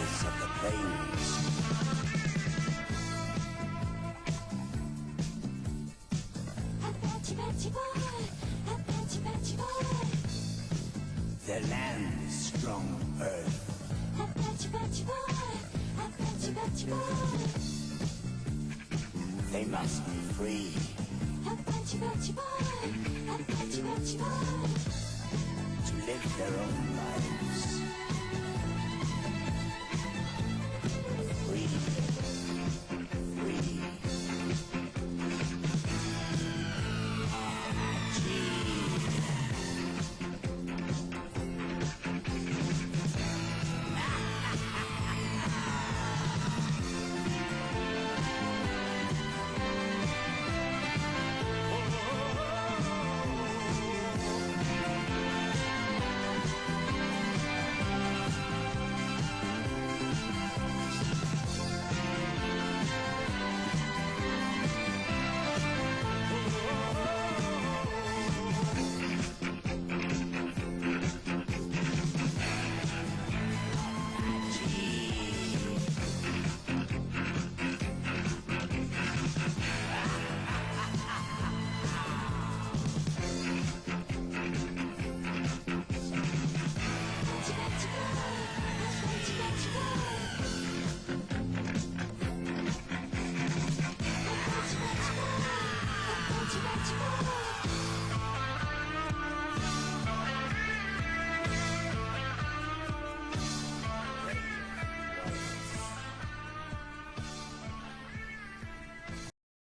rivers of the plains. Apache boy, Apache boy. Their land is strong earth. Apache boy, Apache boy. They must be free. Apache boy, Apache boy. To live their own lives.